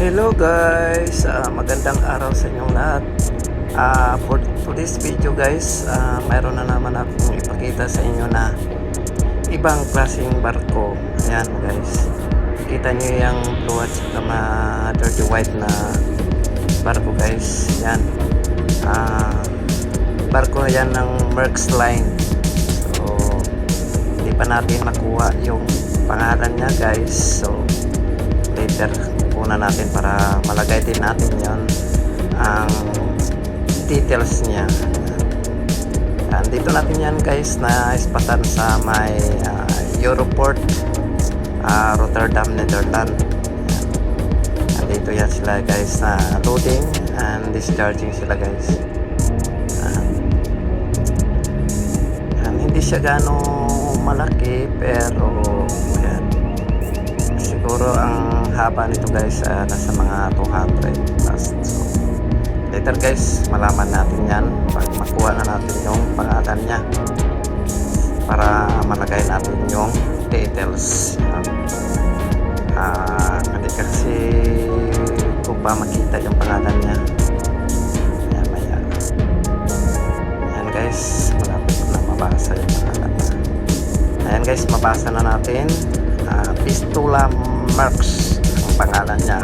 Hello guys, magandang araw sa inyong lahat. For this video guys, mayroon na naman akong ipakita sa inyo na ibang klaseng barko. Ayan guys, kita nyo yung blue at saka dirty white na barko guys. Ayan, barko yan ng MAERSK line. So hindi pa natin makuha yung pangalan niya guys. So later una natin para malagay din natin yon ang details niya. Dito natin yan guys na ispatan sa may Europort, Rotterdam, Netherlands. Dito yan sila guys na loading and discharging sila guys. Hindi siya gaano malaki pero yan, siguro ang haba nito guys nasa mga 200 plus. So later guys malaman natin yan pag makuha na natin yung pangalan niya para malagay natin yung details. Hindi kasi ko pa makita yung pangalan niya. Ayan, maya. Ayan guys, malapit na mabasa yung pangalan niya. Ayan guys, mabasa na natin. VISTULA MAERSK ang pangalan niya.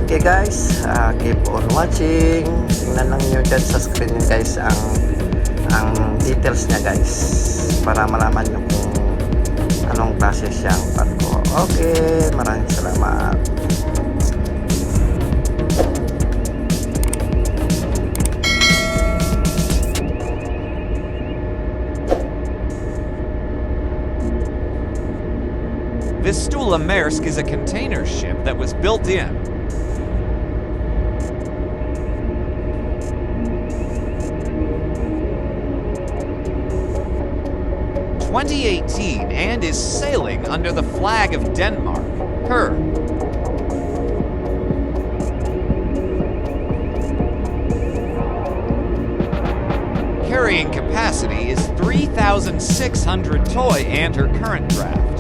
Okay guys, keep on watching. Tingnan lang nyo dyan sa screen guys ang details niya guys para malaman nyo kung anong klase siyang barko. Okay, maraming salamat. VISTULA MAERSK is a container ship that was built in 2018 and is sailing under the flag of Denmark. Her carrying capacity is 3,600 toy and her current draft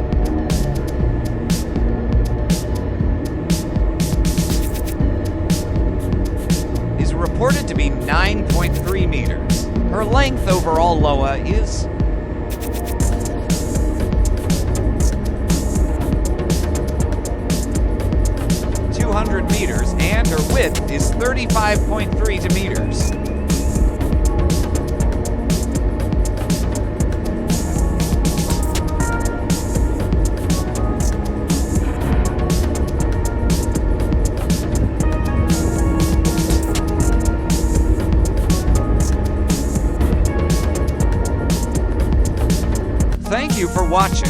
is reported to be 9.3 meters. Her length overall LOA is 200 meters and her width is 35.3 meters. Thank you for watching.